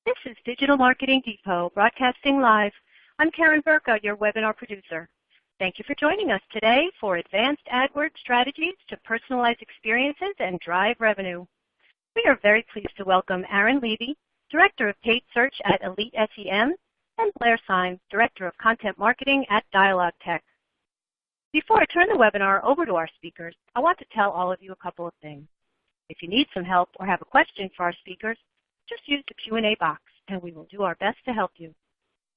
This is Digital Marketing Depot broadcasting live. I'm Karen Burka, your webinar producer. Thank you for joining us today for Advanced AdWords Strategies to Personalize Experiences and Drive Revenue. We are very pleased to welcome Aaron Levy, Director of Paid Search at Elite SEM, and Blair Symes, Director of Content Marketing at DialogTech. Before I turn the webinar over to our speakers, I want to tell all of you a couple of things. If you need some help or have a question for our speakers, just use the Q&A box and we will do our best to help you.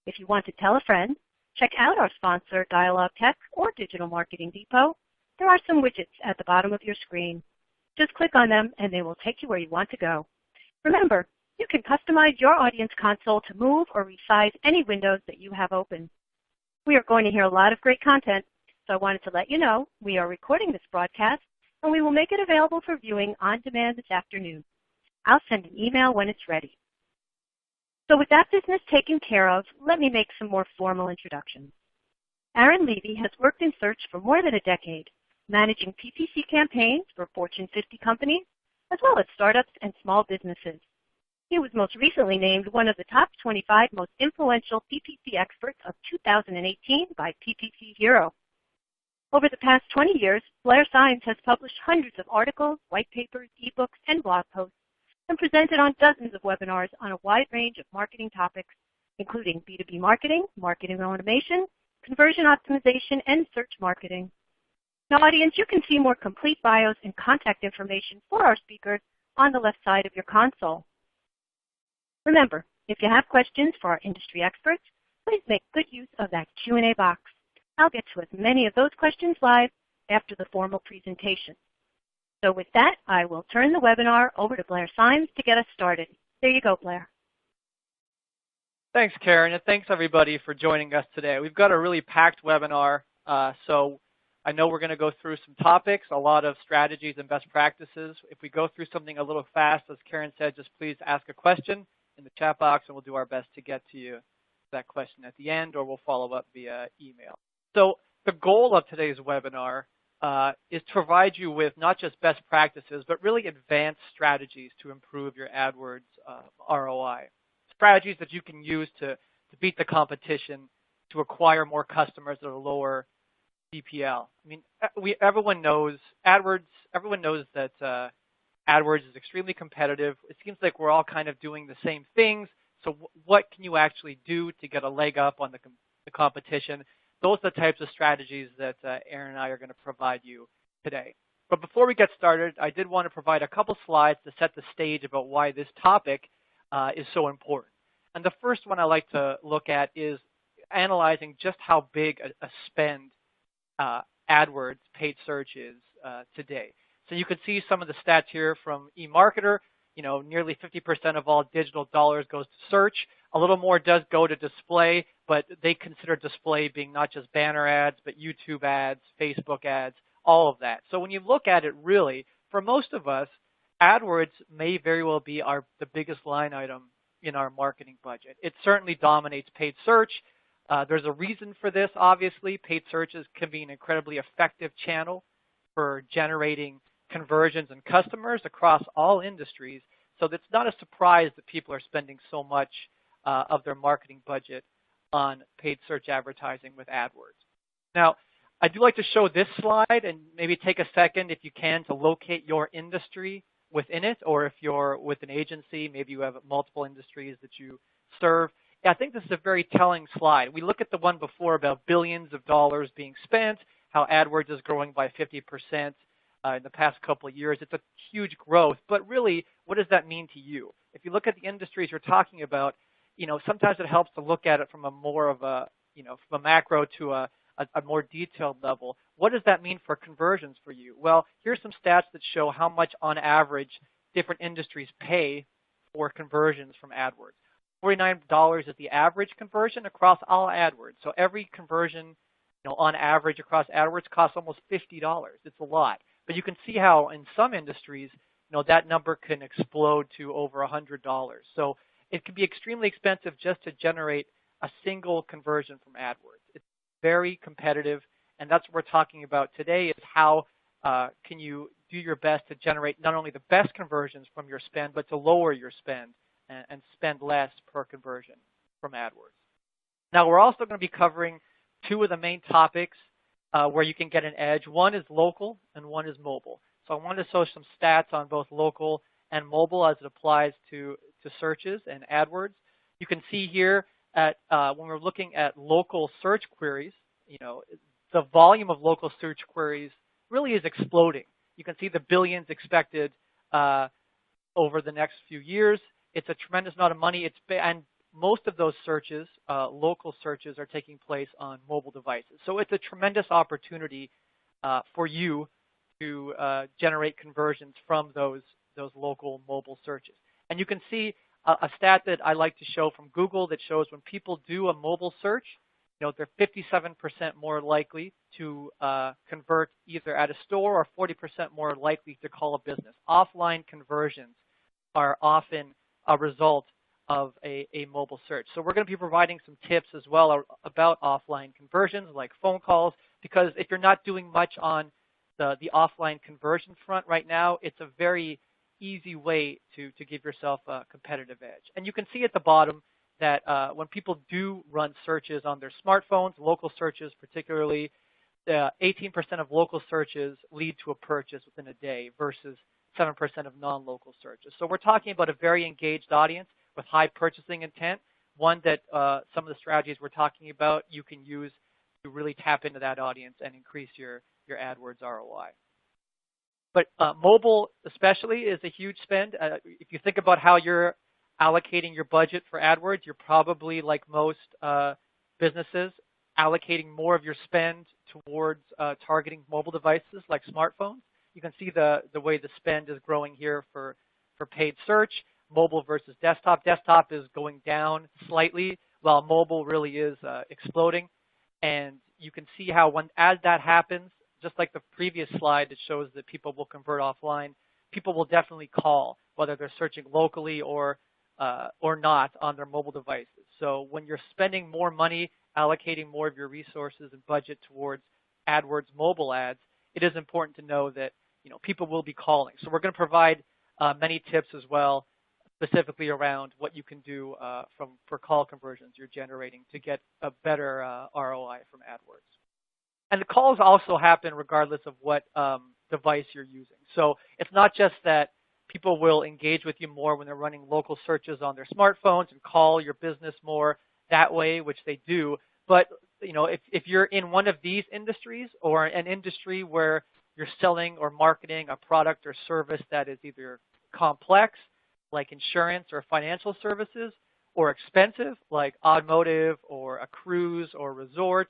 If you want to tell a friend, check out our sponsor, DialogTech or Digital Marketing Depot. There are some widgets at the bottom of your screen. Just click on them and they will take you where you want to go. Remember, you can customize your audience console to move or resize any windows that you have open. We are going to hear a lot of great content, so I wanted to let you know we are recording this broadcast and we will make it available for viewing on demand this afternoon. I'll send an email when it's ready. So with that business taken care of, let me make some more formal introductions. Aaron Levy has worked in search for more than a decade, managing PPC campaigns for Fortune 50 companies, as well as startups and small businesses. He was most recently named one of the top 25 most influential PPC experts of 2018 by PPC Hero. Over the past 20 years, Blair Symes has published hundreds of articles, white papers, ebooks, and blog posts, and presented on dozens of webinars on a wide range of marketing topics, including B2B marketing, marketing automation, conversion optimization, and search marketing. Now, audience, you can see more complete bios and contact information for our speakers on the left side of your console. Remember, if you have questions for our industry experts, please make good use of that Q&A box. I'll get to as many of those questions live after the formal presentation. So with that, I will turn the webinar over to Blair Symes to get us started. There you go, Blair. Thanks, Karen, and thanks everybody for joining us today. We've got a really packed webinar, so I know we're going to go through some topics, a lot of strategies and best practices. If we go through something a little fast, as Karen said, just please ask a question in the chat box and we'll do our best to get to you that question at the end, or we'll follow up via email. So the goal of today's webinar is to provide you with not just best practices, but really advanced strategies to improve your AdWords ROI. Strategies that you can use to beat the competition, to acquire more customers at a lower CPL. I mean, everyone knows AdWords. Everyone knows that AdWords is extremely competitive. It seems like we're all kind of doing the same things. So what can you actually do to get a leg up on the competition? Those are the types of strategies that Aaron and I are going to provide you today. But before we get started, I did want to provide a couple slides to set the stage about why this topic is so important. And the first one I like to look at is analyzing just how big a spend AdWords paid search is today. So you can see some of the stats here from eMarketer. You know, nearly 50% of all digital dollars goes to search. A little more does go to display, but they consider display being not just banner ads, but YouTube ads, Facebook ads, all of that. So when you look at it really, for most of us, AdWords may very well be the biggest line item in our marketing budget. It certainly dominates paid search. There's a reason for this, obviously. Paid searches can be an incredibly effective channel for generating conversions and customers across all industries. So it's not a surprise that people are spending so much of their marketing budget on paid search advertising with AdWords. Now, I do like to show this slide and maybe take a second, if you can, to locate your industry within it, or if you're with an agency, maybe you have multiple industries that you serve. I think this is a very telling slide. We look at the one before about billions of dollars being spent, how AdWords is growing by 50% in the past couple of years. It's a huge growth, but really, what does that mean to you? If you look at the industries you're talking about, you know, sometimes it helps to look at it from a more of a, you know, from a macro to a more detailed level. What does that mean for conversions for you? Well, here's some stats that show how much on average different industries pay for conversions from AdWords. $49 is the average conversion across all AdWords. So every conversion, you know, on average across AdWords costs almost $50. It's a lot. But you can see how in some industries, you know, that number can explode to over $100. So it can be extremely expensive just to generate a single conversion from AdWords. It's very competitive, and that's what we're talking about today, is how can you do your best to generate not only the best conversions from your spend, but to lower your spend and spend less per conversion from AdWords. Now, we're also going to be covering two of the main topics where you can get an edge. One is local and one is mobile. So I wanted to show some stats on both local and mobile as it applies to searches and AdWords. You can see here at when we're looking at local search queries, the volume of local search queries really is exploding. You can see the billions expected over the next few years. It's a tremendous amount of money. And most of those searches, local searches, are taking place on mobile devices. So it's a tremendous opportunity for you to generate conversions from those local mobile searches. And you can see a stat that I like to show from Google that shows when people do a mobile search, they're 57% more likely to convert either at a store or 40% more likely to call a business. Offline conversions are often a result of a mobile search. So we're going to be providing some tips as well about offline conversions like phone calls, because if you're not doing much on the offline conversion front right now, it's a very easy way to give yourself a competitive edge. And you can see at the bottom that when people do run searches on their smartphones, local searches particularly, 18% of local searches lead to a purchase within a day versus 7% of non-local searches. So we're talking about a very engaged audience with high purchasing intent, one that some of the strategies we're talking about you can use to really tap into that audience and increase your AdWords ROI. But mobile especially is a huge spend. If you think about how you're allocating your budget for AdWords, you're probably, like most businesses, allocating more of your spend towards targeting mobile devices like smartphones. You can see the way the spend is growing here for paid search, mobile versus desktop. Desktop is going down slightly, while mobile really is exploding. And you can see how as that happens, just like the previous slide that shows that people will convert offline, people will definitely call, whether they're searching locally or not on their mobile devices. So when you're spending more money, allocating more of your resources and budget towards AdWords mobile ads, it is important to know that people will be calling. So we're going to provide many tips as well, specifically around what you can do for call conversions you're generating to get a better ROI from AdWords. And the calls also happen regardless of what device you're using. So it's not just that people will engage with you more when they're running local searches on their smartphones and call your business more that way, which they do. But if you're in one of these industries or an industry where you're selling or marketing a product or service that is either complex, like insurance or financial services, or expensive, like automotive or a cruise or resort,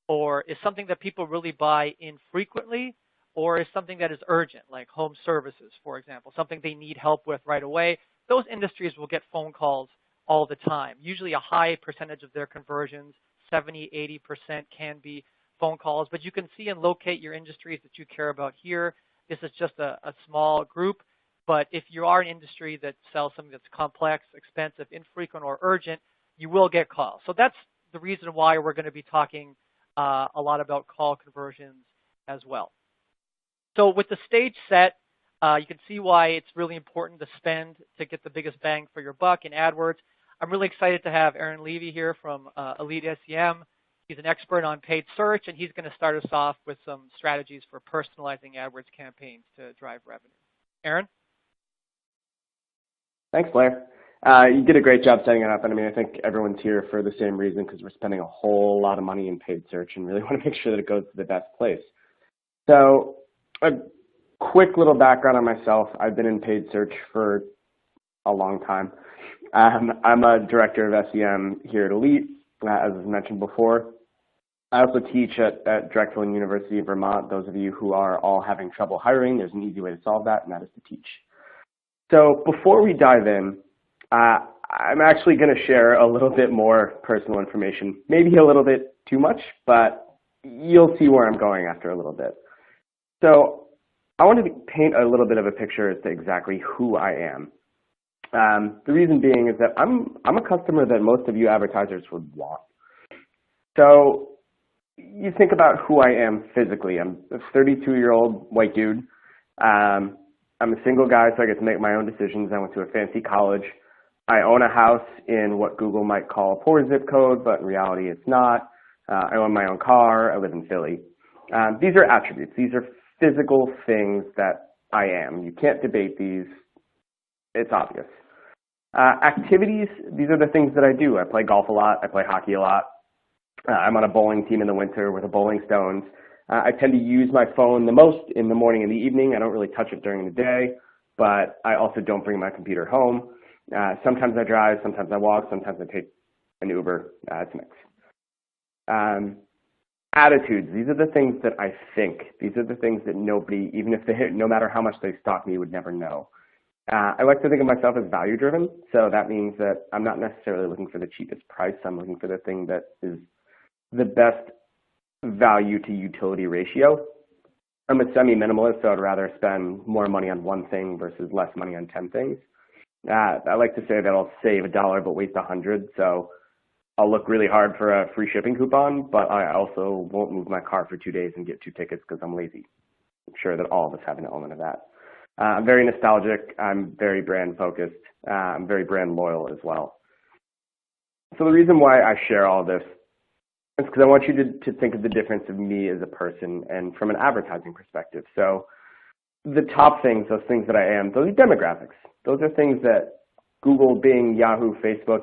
or is something that people really buy infrequently, or is something that is urgent, like home services, for example, something they need help with right away, those industries will get phone calls all the time. Usually a high percentage of their conversions, 70, 80% can be phone calls. But you can see and locate your industries that you care about here. This is just a small group. But if you are an industry that sells something that's complex, expensive, infrequent, or urgent, you will get calls. So that's the reason why we're going to be talking a lot about call conversions as well. So with the stage set, you can see why it's really important to spend to get the biggest bang for your buck in AdWords. I'm really excited to have Aaron Levy here from Elite SEM. He's an expert on paid search, and he's going to start us off with some strategies for personalizing AdWords campaigns to drive revenue. Aaron? Thanks, Blair. You did a great job setting it up. And I think everyone's here for the same reason, because we're spending a whole lot of money in paid search and really want to make sure that it goes to the best place. So a quick little background on myself. I've been in paid search for a long time. I'm a director of SEM here at Elite, as was mentioned before. I also teach at Drexel University of Vermont. Those of you who are all having trouble hiring, there's an easy way to solve that, and that is to teach. So before we dive in, I'm actually going to share a little bit more personal information, maybe a little bit too much, but you'll see where I'm going after a little bit. So I wanted to paint a little bit of a picture as to exactly who I am. The reason being is that I'm a customer that most of you advertisers would want. So you think about who I am physically. I'm a 32-year-old white dude. I'm a single guy, so I get to make my own decisions. I went to a fancy college. I own a house in what Google might call a poor zip code, but in reality it's not. I own my own car. I live in Philly. These are attributes. These are physical things that I am. You can't debate these. It's obvious. Activities, these are the things that I do. I play golf a lot. I play hockey a lot. I'm on a bowling team in the winter with the Bowling Stones. I tend to use my phone the most in the morning and the evening. I don't really touch it during the day, but I also don't bring my computer home. Sometimes I drive, sometimes I walk, sometimes I take an Uber. It's a mix. Attitudes, these are the things that I think. These are the things that nobody, even if no matter how much they stalk me, would never know. I like to think of myself as value-driven, so that means that I'm not necessarily looking for the cheapest price. I'm looking for the thing that is the best value to utility ratio. I'm a semi-minimalist, so I'd rather spend more money on one thing versus less money on 10 things. I like to say that I'll save $1 but waste 100, so I'll look really hard for a free shipping coupon, but I also won't move my car for 2 days and get 2 tickets because I'm lazy. I'm sure that all of us have an element of that. I'm very nostalgic. I'm very brand focused. I'm very brand loyal as well. So the reason why I share all this is because I want you to think of the difference of me as a person and from an advertising perspective. So the top things, those things that I am, those are demographics. Those are things that Google, Bing, Yahoo, Facebook,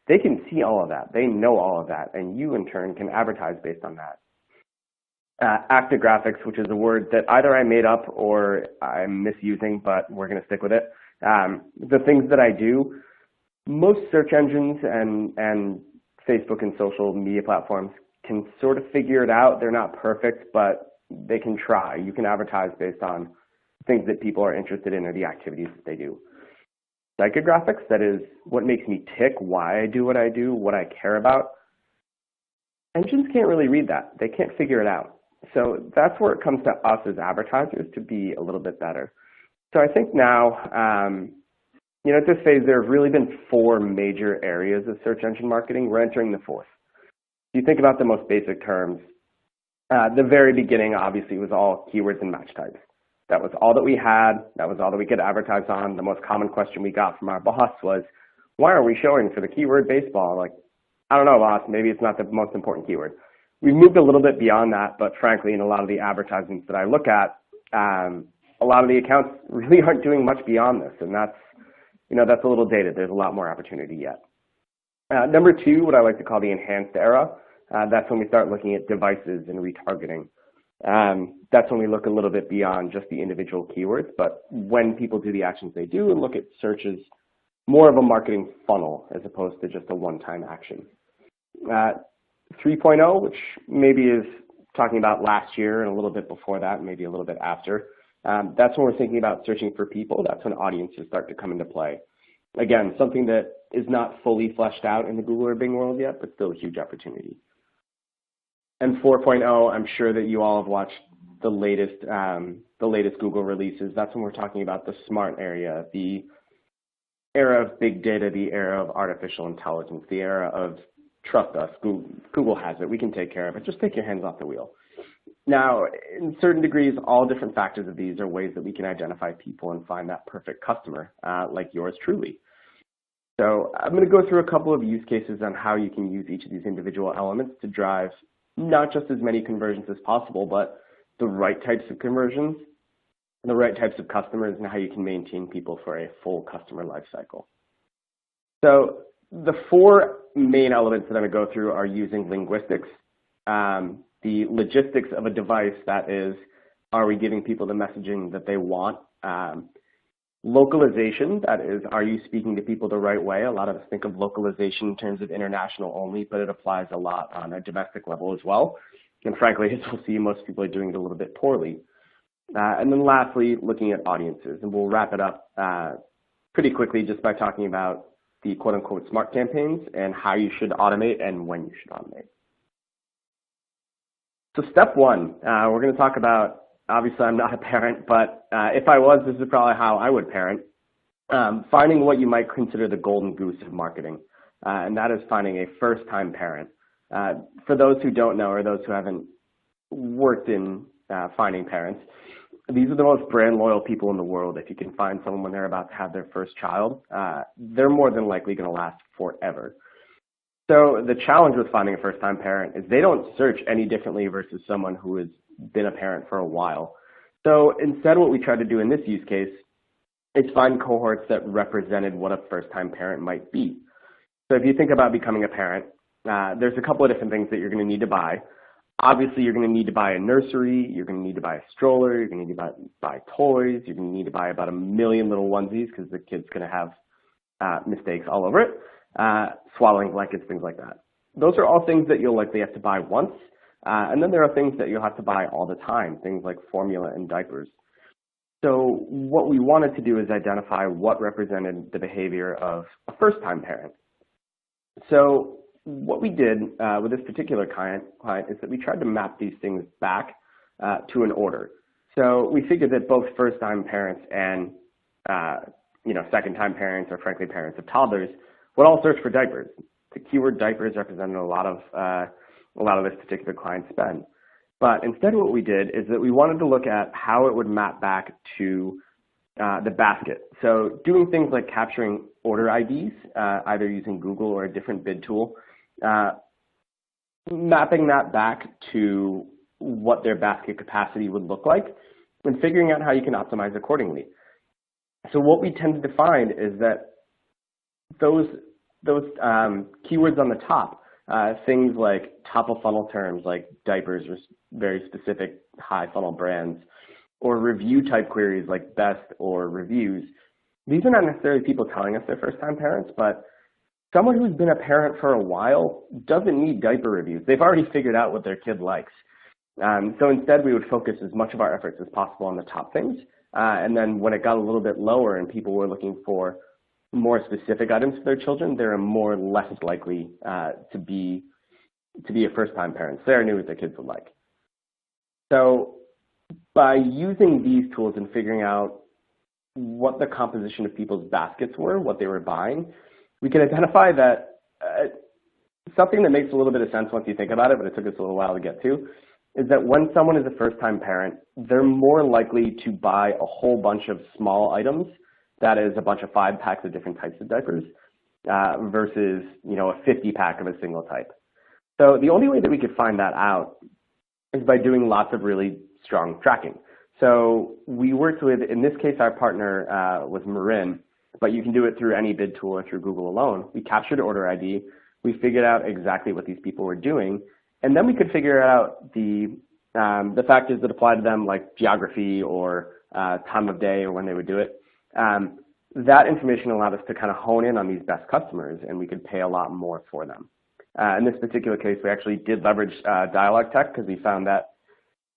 they can see all of that. They know all of that. And you, in turn, can advertise based on that. Actigraphics, which is a word that either I made up or I'm misusing, but we're going to stick with it. The things that I do, most search engines and Facebook and social media platforms can sort of figure it out. They're not perfect, but they can try. You can advertise based on things that people are interested in or the activities that they do. Psychographics, that is what makes me tick, why I do, what I care about. Engines can't really read that. They can't figure it out. So that's where it comes to us as advertisers to be a little bit better. So I think now, at this phase, there have really been 4 major areas of search engine marketing. We're entering the 4th. If you think about the most basic terms, the very beginning, obviously, was all keywords and match types. That was all that we had. That was all that we could advertise on. The most common question we got from our boss was, why are we showing for the keyword baseball? Like, I don't know, boss, maybe it's not the most important keyword. We've moved a little bit beyond that, but frankly, in a lot of the advertisements that I look at, a lot of the accounts really aren't doing much beyond this, and that's a little dated. There's a lot more opportunity yet. Number 2, what I like to call the enhanced era, that's when we start looking at devices and retargeting. That's when we look a little bit beyond just the individual keywords, but when people do the actions they do and look at searches, more of a marketing funnel as opposed to just a one-time action. 3.0, which maybe is talking about last year and a little bit before that, maybe a little bit after. That's when we're thinking about searching for people. That's when audiences start to come into play. Again, something that is not fully fleshed out in the Google or Bing world yet, but still a huge opportunity. And 4.0, I'm sure that you all have watched the latest Google releases. That's when we're talking about the smart area, the era of big data, the era of artificial intelligence, the era of trust us, Google has it, we can take care of it, just take your hands off the wheel. Now, in certain degrees, all different factors of these are ways that we can identify people and find that perfect customer, like yours truly. So I'm going to go through a couple of use cases on how you can use each of these individual elements to drive not just as many conversions as possible, but the right types of conversions, the right types of customers, and how you can maintain people for a full customer life cycle. So the 4 main elements that I'm going to go through are using linguistics, the logistics of a device, that is, are we giving people the messaging that they want? Localization, that is, are you speaking to people the right way? A lot of us think of localization in terms of international only, but it applies a lot on a domestic level as well. And frankly, as we'll see, most people are doing it a little bit poorly. And then lastly, looking at audiences. And we'll wrap it up pretty quickly just by talking about the quote-unquote smart campaigns and how you should automate and when you should automate. So step 1, we're going to talk about, obviously I'm not a parent, but if I was, this is probably how I would parent, finding what you might consider the golden goose of marketing, and that is finding a first-time parent. For those who don't know or those who haven't worked in finding parents, these are the most brand loyal people in the world. If you can find someone when they're about to have their first child, they're more than likely going to last forever. So the challenge with finding a first-time parent is they don't search any differently versus someone who has been a parent for a while. So instead, what we tried to do in this use case is find cohorts that represented what a first-time parent might be. So if you think about becoming a parent, there's a couple of different things that you're going to need to buy. Obviously, you're going to need to buy a nursery, you're going to need to buy a stroller, you're going to need to buy toys, you're going to need to buy about 1 million little onesies because the kid's going to have mistakes all over it, swallowing blankets, things like that. Those are all things that you'll likely have to buy once, and then there are things that you'll have to buy all the time, things like formula and diapers. So what we wanted to do is identify what represented the behavior of a first-time parent. So what we did with this particular client is that we tried to map these things back to an order. So we figured that both first-time parents and second-time parents, or frankly parents of toddlers, would all search for diapers. The keyword diapers represented a lot of this particular client's spend. But instead, what we did is that we wanted to look at how it would map back to the basket. So doing things like capturing order IDs, either using Google or a different bid tool, mapping that back to what their basket capacity would look like, and figuring out how you can optimize accordingly. So what we tended to find is that those keywords on the top, things like top of funnel terms like diapers or very specific high funnel brands, or review type queries like best or reviews, these are not necessarily people telling us they're first time parents, but someone who's been a parent for a while doesn't need diaper reviews. They've already figured out what their kid likes. So instead, we would focus as much of our efforts as possible on the top things. And then when it got a little bit lower and people were looking for more specific items for their children, they're more less likely to be a first-time parent. So they knew what their kids would like. So by using these tools and figuring out what the composition of people's baskets were, what they were buying, we can identify that something that makes a little bit of sense once you think about it, but it took us a little while to get to, is that when someone is a first-time parent, they're more likely to buy a whole bunch of small items, that is a bunch of 5-packs of different types of diapers, versus a 50-pack of a single type. So the only way that we could find that out is by doing lots of really strong tracking. So we worked with, in this case, our partner was Marin, but you can do it through any bid tool or through Google alone. We captured order ID, we figured out exactly what these people were doing, and then we could figure out the factors that apply to them, like geography or time of day or when they would do it. That information allowed us to kind of hone in on these best customers, and we could pay a lot more for them. In this particular case, we actually did leverage DialogTech because we found that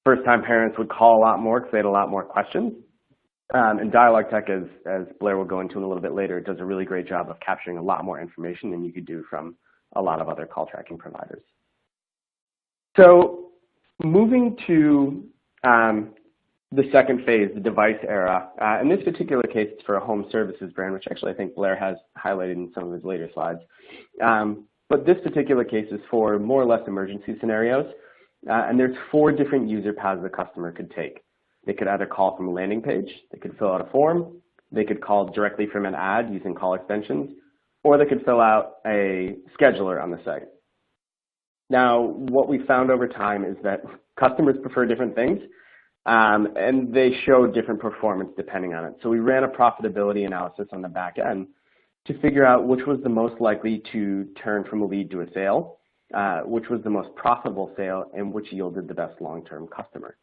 first-time parents would call a lot more because they had a lot more questions. And DialogTech, as Blair will go into in a little bit later, does a really great job of capturing a lot more information than you could do from a lot of other call tracking providers. So moving to the second phase, the device era. In this particular case, it's for a home services brand, which actually I think Blair has highlighted in some of his later slides. But this particular case is for more or less emergency scenarios. And there's 4 different user paths the customer could take. They could either call from a landing page, they could fill out a form, they could call directly from an ad using call extensions, or they could fill out a scheduler on the site. Now, what we found over time is that customers prefer different things, and they show different performance depending on it. So we ran a profitability analysis on the back end to figure out which was the most likely to turn from a lead to a sale, which was the most profitable sale, and which yielded the best long-term customer.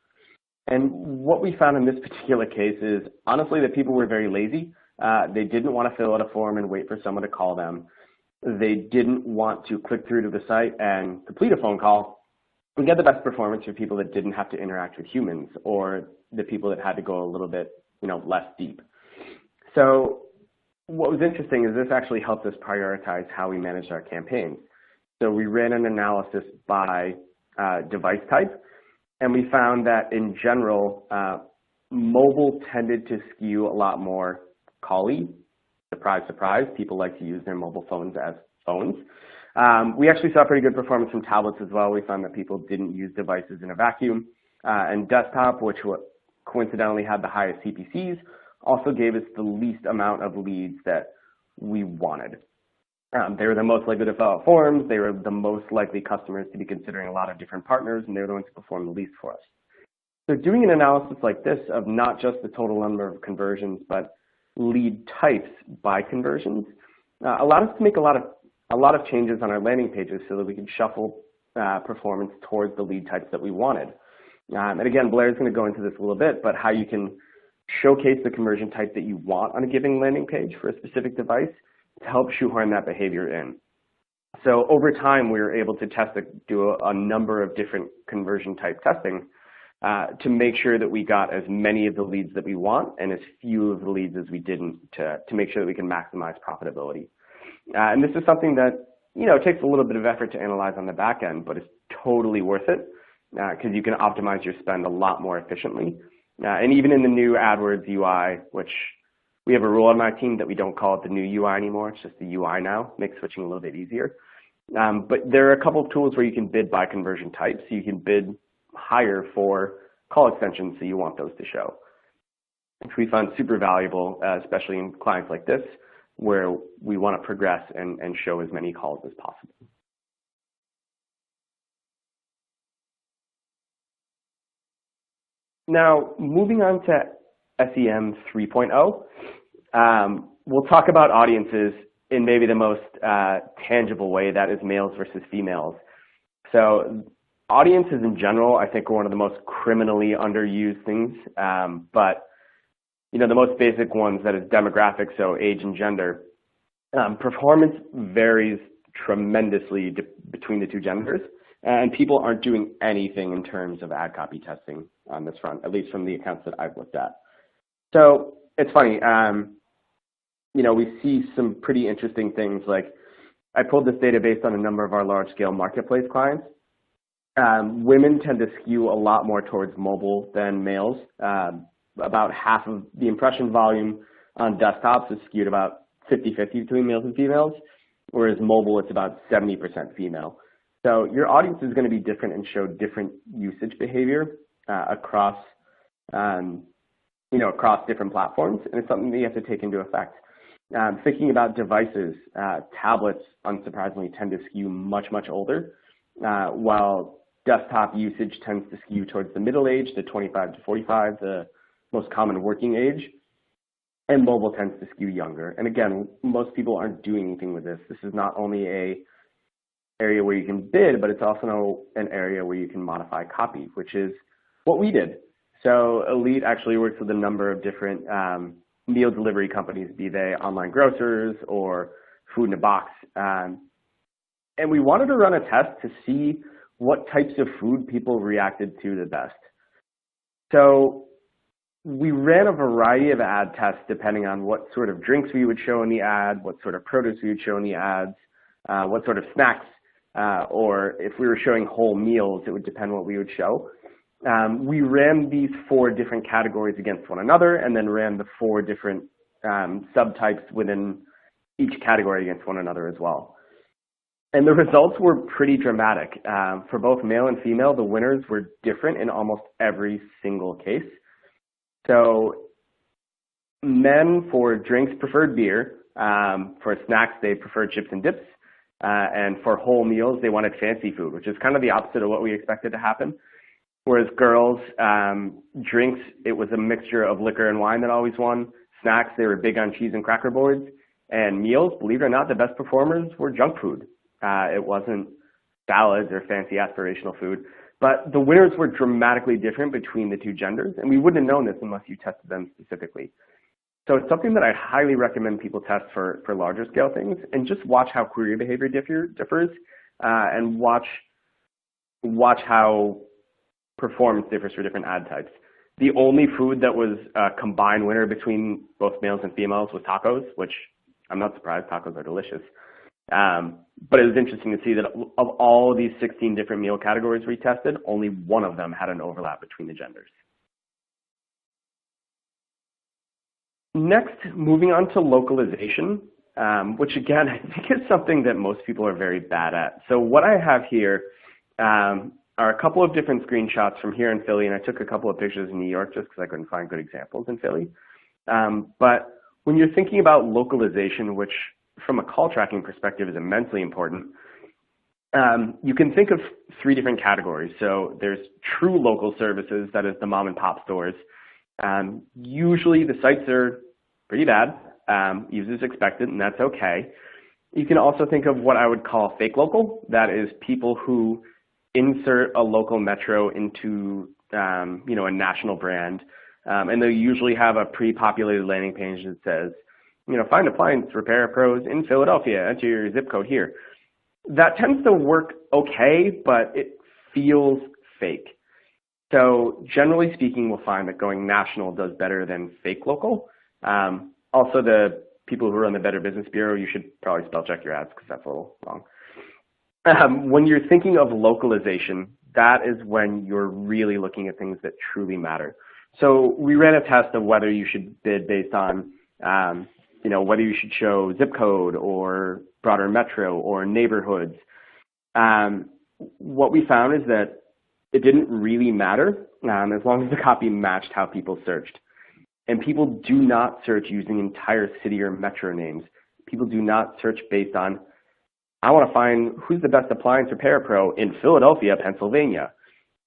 And what we found in this particular case is, honestly, that people were very lazy. They didn't want to fill out a form and wait for someone to call them. They didn't want to click through to the site and complete a phone call. We get the best performance for people that didn't have to interact with humans, or the people that had to go a little bit, less deep. So what was interesting is this actually helped us prioritize how we managed our campaigns. So we ran an analysis by device type, and we found that in general, mobile tended to skew a lot more call-y. Surprise, surprise, people like to use their mobile phones as phones. We actually saw pretty good performance from tablets as well. We found that people didn't use devices in a vacuum. And desktop, which coincidentally had the highest CPCs also gave us the least amount of leads that we wanted. They were the most likely to fill out forms, they were the most likely customers to be considering a lot of different partners, and they were the ones who performed the least for us. So doing an analysis like this of not just the total number of conversions, but lead types by conversions, allowed us to make a lot of changes on our landing pages so that we could shuffle performance towards the lead types that we wanted. And again, Blair is going to go into this a little bit, but how you can showcase the conversion type that you want on a given landing page for a specific device to help shoehorn that behavior in. So over time, we were able to do a number of different conversion type testing to make sure that we got as many of the leads that we want and as few of the leads as we didn't to make sure that we can maximize profitability. And this is something that, takes a little bit of effort to analyze on the back end, but it's totally worth it because you can optimize your spend a lot more efficiently. And even in the new AdWords UI, which we have a rule on my team that we don't call it the new UI anymore, it's just the UI now, makes switching a little bit easier. But there are a couple of tools where you can bid by conversion type, so you can bid higher for call extensions so you want those to show, which we found super valuable, especially in clients like this, where we want to progress and show as many calls as possible. Now, moving on to SEM 3.0, we'll talk about audiences in maybe the most tangible way, that is males versus females. So audiences in general, I think, are one of the most criminally underused things, but the most basic ones, that is demographics, so age and gender. Performance varies tremendously between the two genders, and people aren't doing anything in terms of ad copy testing on this front, at least from the accounts that I've looked at. So it's funny, we see some pretty interesting things. Like, I pulled this data based on a number of our large-scale marketplace clients. Women tend to skew a lot more towards mobile than males. About half of the impression volume on desktops is skewed about 50-50 between males and females, whereas mobile, it's about 70% female. So your audience is going to be different and show different usage behavior across different platforms, and it's something that you have to take into effect. Thinking about devices, tablets, unsurprisingly, tend to skew much, much older, while desktop usage tends to skew towards the middle age, the 25 to 45, the most common working age, and mobile tends to skew younger. And again, most people aren't doing anything with this. This is not only an area where you can bid, but it's also an area where you can modify copy, which is what we did. So Elite actually works with a number of different meal delivery companies, be they online grocers or food in a box. And we wanted to run a test to see what types of food people reacted to the best. So we ran a variety of ad tests depending on what sort of drinks we would show in the ad, what sort of produce we would show in the ads, what sort of snacks, or if we were showing whole meals, it would depend what we would show. We ran these 4 different categories against one another and then ran the 4 different subtypes within each category against one another as well. And the results were pretty dramatic. For both male and female, the winners were different in almost every single case. So men for drinks preferred beer, for snacks they preferred chips and dips, and for whole meals they wanted fancy food, which is kind of the opposite of what we expected to happen. Whereas girls, drinks, it was a mixture of liquor and wine that always won. Snacks, they were big on cheese and cracker boards. And meals, believe it or not, the best performers were junk food. It wasn't salads or fancy aspirational food. But the winners were dramatically different between the two genders, and we wouldn't have known this unless you tested them specifically. So it's something that I highly recommend people test for larger scale things, and just watch how query behavior differs, and watch how performance differs for different ad types. The only food that was a combined winner between both males and females was tacos, which I'm not surprised, tacos are delicious. But it was interesting to see that of all these 16 different meal categories we tested, only one of them had an overlap between the genders. Next, moving on to localization, which again, I think is something that most people are very bad at. So what I have here are are a couple of different screenshots from here in Philly, and I took a couple of pictures in New York just because I couldn't find good examples in Philly. But when you're thinking about localization, which from a call tracking perspective is immensely important, you can think of three different categories. So there's true local services, that is the mom and pop stores. Usually the sites are pretty bad. Users expect it, and that's okay. You can also think of what I would call fake local. That is people who insert a local metro into a national brand, and they'll usually have a pre-populated landing page that says, find appliance repair pros in Philadelphia, enter your zip code here. That tends to work okay, but it feels fake. So generally speaking, we'll find that going national does better than fake local. Also, the people who run the Better Business Bureau, you should probably spell check your ads because that's a little wrong. When you're thinking of localization, that is when you're really looking at things that truly matter. So we ran a test of whether you should bid based on, whether you should show zip code or broader metro or neighborhoods. What we found is that it didn't really matter as long as the copy matched how people searched. And people do not search using entire city or metro names. People do not search based on, I want to find who's the best appliance repair pro in Philadelphia, Pennsylvania.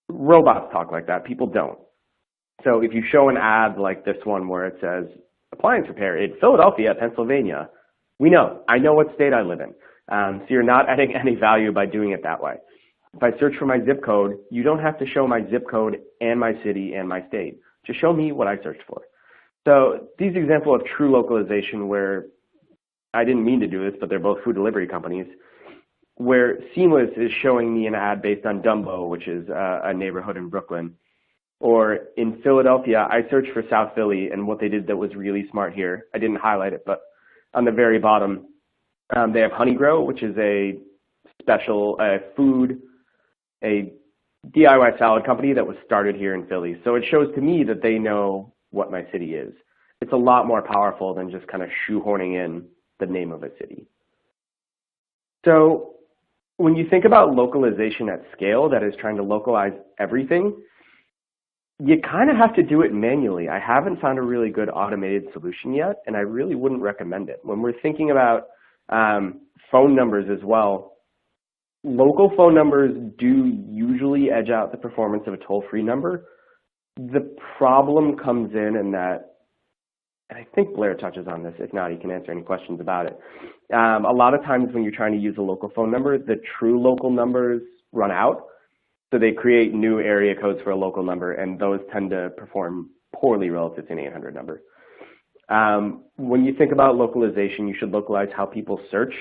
Robots talk like that. People don't. So if you show an ad like this one where it says appliance repair in Philadelphia, Pennsylvania, I know what state I live in. So you're not adding any value by doing it that way. If I search for my zip code, you don't have to show my zip code and my city and my state. Just show me what I searched for. So these examples of true localization where I didn't mean to do this, but they're both food delivery companies, where Seamless is showing me an ad based on Dumbo, which is a neighborhood in Brooklyn. Or in Philadelphia, I searched for South Philly, and what they did that was really smart here, I didn't highlight it, but on the very bottom, they have Honeygrow, which is a special food, a DIY salad company that was started here in Philly. So it shows to me that they know what my city is. It's a lot more powerful than just kind of shoehorning in the name of a city. So when you think about localization at scale, that is trying to localize everything, you kind of have to do it manually. I haven't found a really good automated solution yet, and I really wouldn't recommend it. When we're thinking about phone numbers as well, local phone numbers do usually edge out the performance of a toll-free number. The problem comes in that, and I think Blair touches on this. If not, he can answer any questions about it. A lot of times when you're trying to use a local phone number, the true local numbers run out. So they create new area codes for a local number, and those tend to perform poorly relative to an 800 number. When you think about localization, you should localize how people search.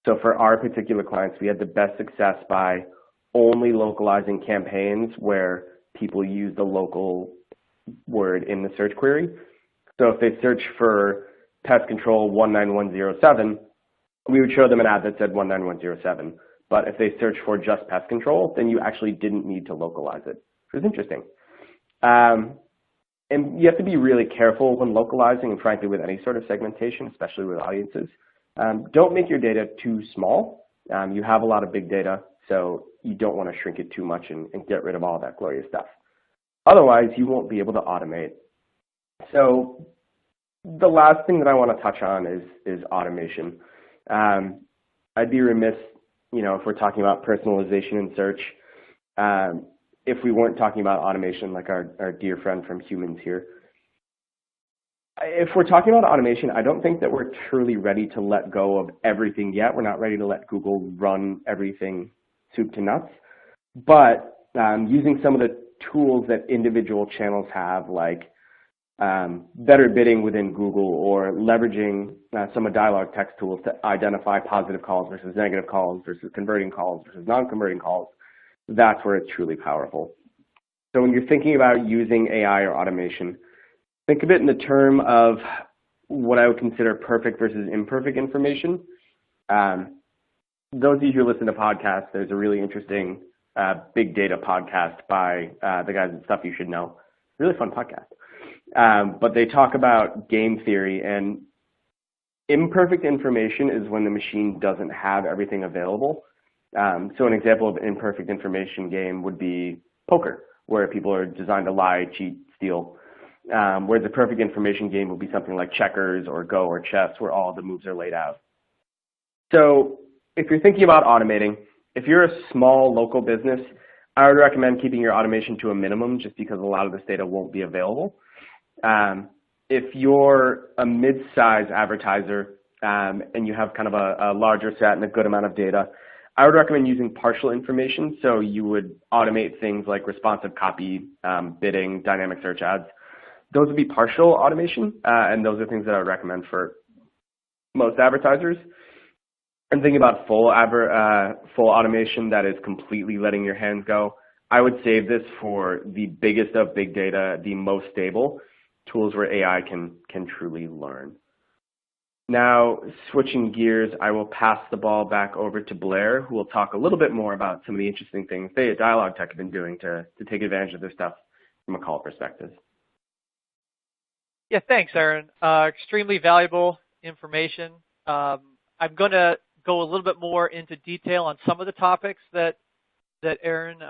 So for our particular clients, we had the best success by only localizing campaigns where people use the local word in the search query. So if they search for pest control 19107, we would show them an ad that said 19107. But if they search for just pest control, then you actually didn't need to localize it, which is interesting. And you have to be really careful when localizing, and frankly with any sort of segmentation, especially with audiences. Don't make your data too small. You have a lot of big data, so you don't want to shrink it too much and get rid of all that glorious stuff. Otherwise, you won't be able to automate. So the last thing that I want to touch on is automation. I'd be remiss, if we're talking about personalization in search, if we weren't talking about automation like our dear friend from Humans here. If we're talking about automation, I don't think that we're truly ready to let go of everything yet. We're not ready to let Google run everything soup to nuts. But using some of the tools that individual channels have, like better bidding within Google, or leveraging some of DialogTech's tools to identify positive calls versus negative calls versus converting calls versus non-converting calls, that's where it's truly powerful. So when you're thinking about using AI or automation, think of it in the term of what I would consider perfect versus imperfect information. Those of you who listen to podcasts, there's a really interesting big data podcast by the guys at Stuff You Should Know. Really fun podcast. But they talk about game theory, and imperfect information is when the machine doesn't have everything available. So an example of imperfect information game would be poker, where people are designed to lie, cheat, steal. Whereas a perfect information game would be something like checkers or Go or chess, where all the moves are laid out. So if you're thinking about automating, if you're a small local business, I would recommend keeping your automation to a minimum just because a lot of this data won't be available. If you're a mid-size advertiser and you have kind of a larger set and a good amount of data, I would recommend using partial information. So you would automate things like responsive copy, bidding, dynamic search ads. Those would be partial automation, and those are things that I would recommend for most advertisers. And thinking about full automation that is completely letting your hands go, I would save this for the biggest of big data, the most stable tools where AI can truly learn. Now, switching gears, I will pass the ball back over to Blair, who will talk a little bit more about some of the interesting things they at DialogTech have been doing to take advantage of their stuff from a call perspective. Yeah, thanks, Aaron. Extremely valuable information. I'm going to go a little bit more into detail on some of the topics that Aaron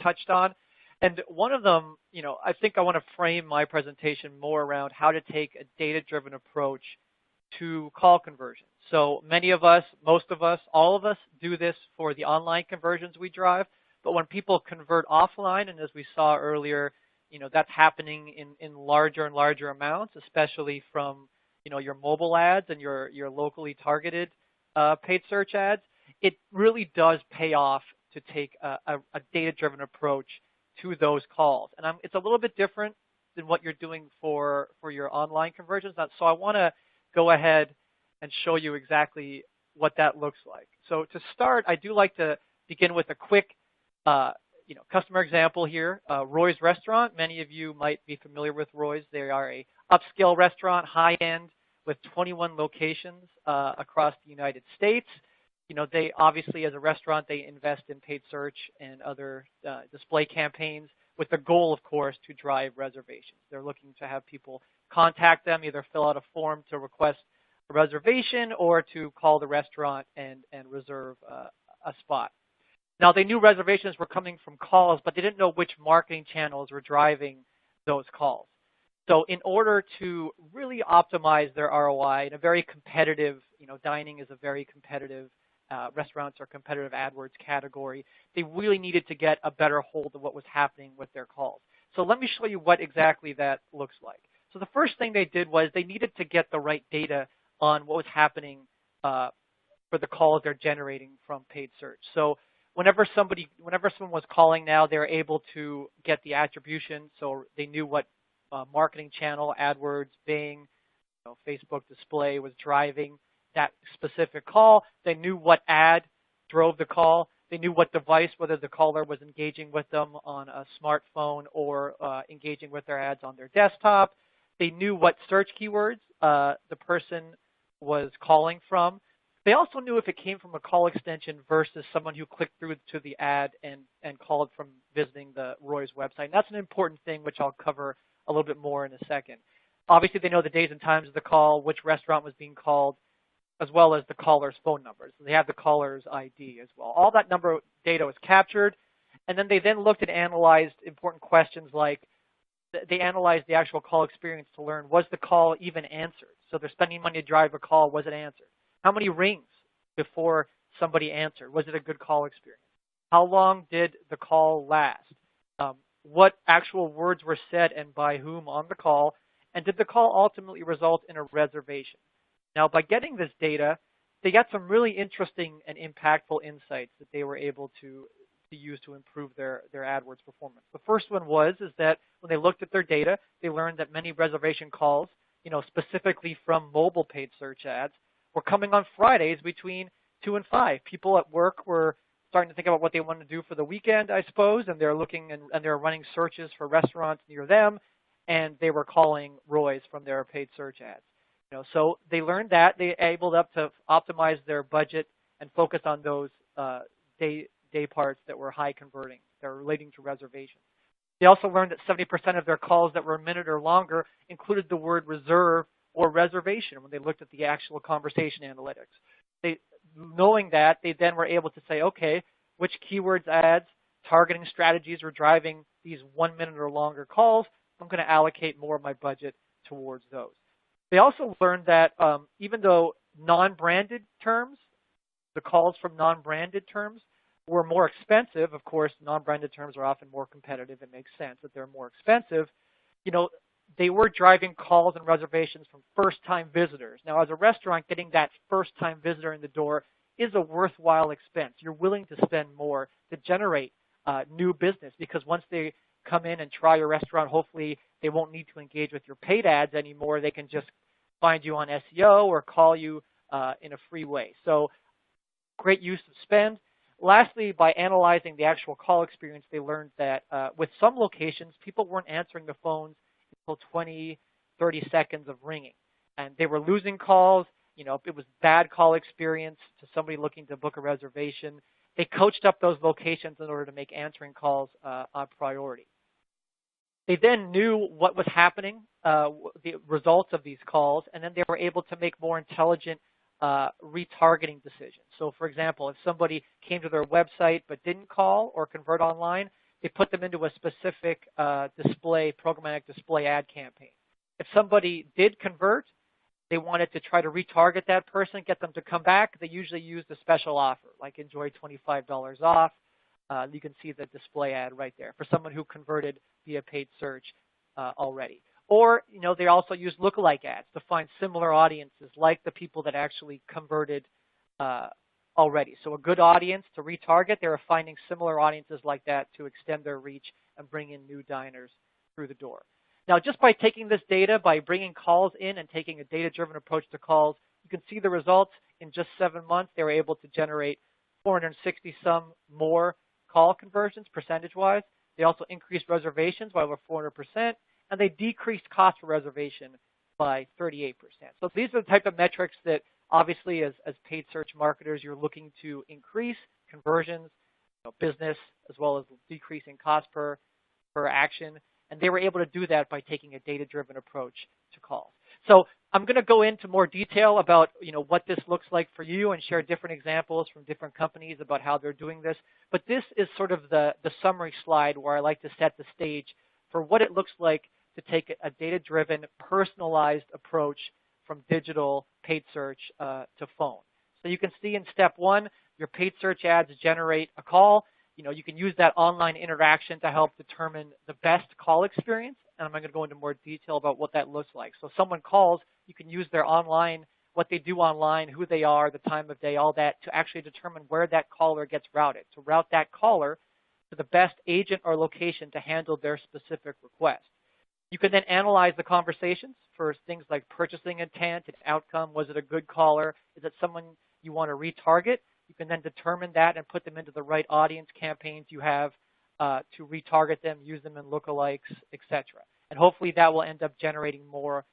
touched on. And one of them, I think I want to frame my presentation more around how to take a data-driven approach to call conversion. So many of us, most of us, all of us do this for the online conversions we drive. But when people convert offline, and as we saw earlier, that's happening in larger and larger amounts, especially from your mobile ads and your locally targeted paid search ads. It really does pay off to take a data-driven approach to those calls. And it's a little bit different than what you're doing for your online conversions. So I want to go ahead and show you exactly what that looks like. So to start, I do like to begin with a quick customer example here. Roy's Restaurant. Many of you might be familiar with Roy's. They are a upscale restaurant, high-end, with 21 locations across the United States. They obviously, as a restaurant, they invest in paid search and other display campaigns with the goal, of course, to drive reservations. They're looking to have people contact them, either fill out a form to request a reservation or to call the restaurant and reserve a spot. Now, they knew reservations were coming from calls, but they didn't know which marketing channels were driving those calls. So in order to really optimize their ROI in a very competitive, dining is a very competitive, restaurants are competitive AdWords category, they really needed to get a better hold of what was happening with their calls. So let me show you what exactly that looks like. So the first thing they did was they needed to get the right data on what was happening for the calls they're generating from paid search. So whenever someone was calling now, they're able to get the attribution, so they knew what marketing channel, AdWords, Bing, Facebook display was driving that specific call. They knew what ad drove the call. They knew what device, whether the caller was engaging with them on a smartphone or engaging with their ads on their desktop. They knew what search keywords the person was calling from. They also knew if it came from a call extension versus someone who clicked through to the ad and called from visiting the Roy's website. And that's an important thing, which I'll cover a little bit more in a second. Obviously, they know the days and times of the call, which restaurant was being called, as well as the caller's phone numbers. They have the caller's ID as well. All that number of data was captured, and then they looked and analyzed important questions like they analyzed the actual call experience to learn, was the call even answered? So they're spending money to drive a call, was it answered? How many rings before somebody answered? Was it a good call experience? How long did the call last? What actual words were said and by whom on the call? And did the call ultimately result in a reservation? Now, by getting this data, they got some really interesting and impactful insights that they were able to use to improve their AdWords performance. The first one is that when they looked at their data, they learned that many reservation calls, specifically from mobile paid search ads, were coming on Fridays between 2 and 5. People at work were starting to think about what they want to do for the weekend, I suppose, and they're looking and they're running searches for restaurants near them, and they were calling Roy's from their paid search ads. So they learned that. They able to optimize their budget and focus on those day parts that were high converting, that were relating to reservations. They also learned that 70% of their calls that were a minute or longer included the word reserve or reservation when they looked at the actual conversation analytics. Knowing that, they then were able to say, okay, which keywords ads, targeting strategies are driving these 1 minute or longer calls. I'm going to allocate more of my budget towards those. They also learned that even though non-branded terms, the calls from non-branded terms were more expensive, of course, non-branded terms are often more competitive. It makes sense that they're more expensive. They were driving calls and reservations from first-time visitors. Now, as a restaurant, getting that first-time visitor in the door is a worthwhile expense. You're willing to spend more to generate new business, because once they come in and try your restaurant, hopefully they won't need to engage with your paid ads anymore. They can just find you on SEO or call you in a free way. So great use of spend. Lastly, by analyzing the actual call experience, they learned that with some locations, people weren't answering the phones until 20, 30 seconds of ringing. And they were losing calls. It was bad call experience to somebody looking to book a reservation. They coached up those locations in order to make answering calls a priority. They then knew what was happening, the results of these calls, and then they were able to make more intelligent retargeting decisions. So, for example, if somebody came to their website but didn't call or convert online, they put them into a specific programmatic display ad campaign. If somebody did convert, they wanted to try to retarget that person, get them to come back, they usually used a special offer, like enjoy $25 off. You can see the display ad right there for someone who converted via paid search already. Or, they also use lookalike ads to find similar audiences like the people that actually converted already. So a good audience to retarget, they were finding similar audiences like that to extend their reach and bring in new diners through the door. Now, just by taking this data, by bringing calls in and taking a data-driven approach to calls, you can see the results. In just 7 months, they were able to generate 460-some more call conversions percentage-wise. They also increased reservations by over 400%, and they decreased cost per reservation by 38%. So these are the type of metrics that obviously as paid search marketers, you're looking to increase conversions, business, as well as decreasing cost per action. And they were able to do that by taking a data-driven approach to calls. So I'm going to go into more detail about what this looks like for you and share different examples from different companies about how they're doing this. But this is sort of the summary slide where I like to set the stage for what it looks like to take a data-driven, personalized approach from digital paid search to phone. So you can see in step 1, your paid search ads generate a call. You can use that online interaction to help determine the best call experience, and I'm going to go into more detail about what that looks like. So someone calls, you can use their online, what they do online, who they are, the time of day, all that, to actually determine where that caller gets routed, to route that caller to the best agent or location to handle their specific request. You can then analyze the conversations for things like purchasing intent and outcome. Was it a good caller? Is it someone you want to retarget? You can then determine that and put them into the right audience campaigns you have to retarget them, use them in lookalikes, etc. And hopefully that will end up generating more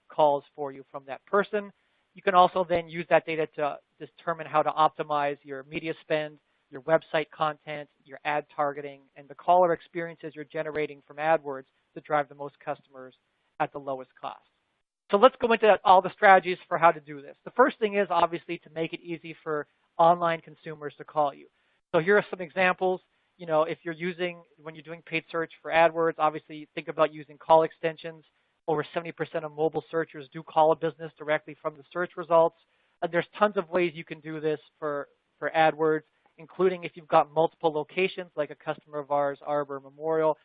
calls for you from that person. You can also then use that data to determine how to optimize your media spend, your website content, your ad targeting, and the caller experiences you're generating from AdWords to drive the most customers at the lowest cost. So let's go into all the strategies for how to do this. The first thing is obviously to make it easy for online consumers to call you. So here are some examples. If you're when you're doing paid search for AdWords, obviously think about using call extensions. Over 70% of mobile searchers do call a business directly from the search results. And there's tons of ways you can do this for AdWords, including if you've got multiple locations, like a customer of ours, Arbor Memorial,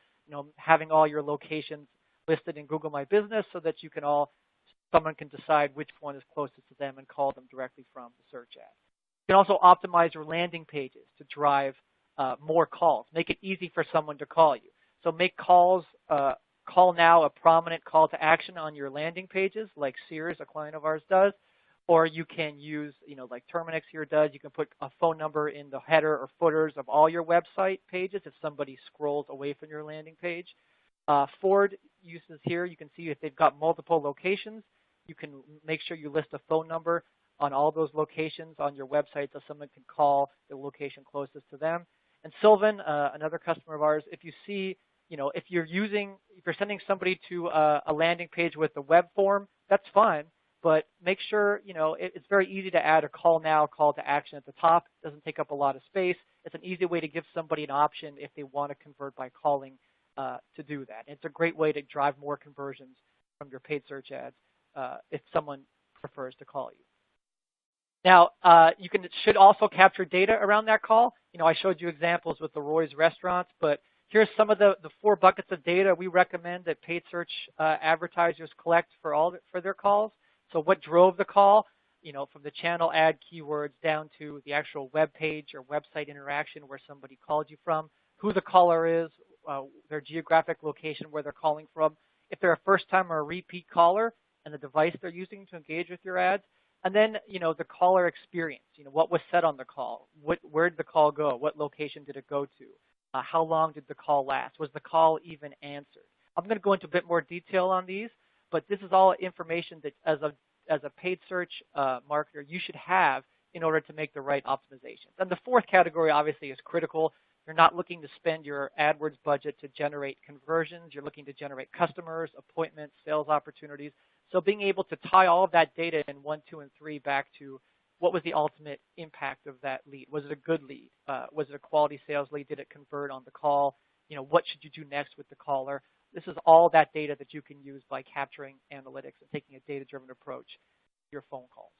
having all your locations listed in Google My Business so that someone can decide which one is closest to them and call them directly from the search ad. You can also optimize your landing pages to drive more calls. Make it easy for someone to call you. So make call now a prominent call to action on your landing pages, like Sears, a client of ours, does. Or you can use, like Terminix here does, you can put a phone number in the header or footers of all your website pages if somebody scrolls away from your landing page. Ford uses here, you can see if they've got multiple locations, you can make sure you list a phone number on all those locations on your website so someone can call the location closest to them. And Sylvan, another customer of ours, if you see, if you're sending somebody to a landing page with a web form, that's fine. but make sure, it's very easy to add a call now, call to action at the top. It doesn't take up a lot of space. It's an easy way to give somebody an option if they want to convert by calling to do that. And it's a great way to drive more conversions from your paid search ads if someone prefers to call you. Now, you should also capture data around that call. I showed you examples with the Roy's restaurants, but here's some of the 4 buckets of data we recommend that paid search advertisers collect for their calls. So what drove the call, from the channel ad keywords down to the actual web page or website interaction where somebody called you from, who the caller is, their geographic location where they're calling from, if they're a first-time or a repeat caller, and the device they're using to engage with your ads. And then, the caller experience, what was said on the call, where did the call go, what location did it go to, how long did the call last, was the call even answered? I'm going to go into a bit more detail on these, but this is all information that as a paid search marketer you should have in order to make the right optimizations. And the 4th category obviously is critical. You're not looking to spend your AdWords budget to generate conversions. You're looking to generate customers, appointments, sales opportunities. So being able to tie all of that data in 1, 2, and 3 back to what was the ultimate impact of that lead? Was it a good lead? Was it a quality sales lead? Did it convert on the call? What should you do next with the caller? This is all that data that you can use by capturing analytics and taking a data-driven approach to your phone calls.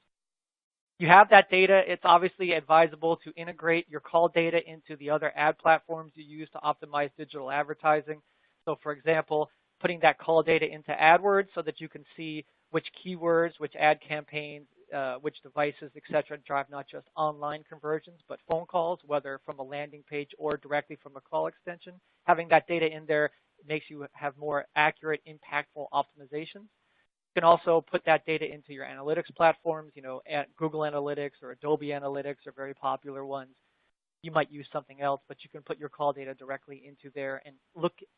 You have that data. It's obviously advisable to integrate your call data into the other ad platforms you use to optimize digital advertising. So for example, putting that call data into AdWords so that you can see which keywords, which ad campaigns, which devices, et cetera, drive not just online conversions, but phone calls, whether from a landing page or directly from a call extension. Having that data in there makes you have more accurate, impactful optimizations. You can also put that data into your analytics platforms. Google Analytics or Adobe Analytics are very popular ones. You might use something else, but you can put your call data directly into there and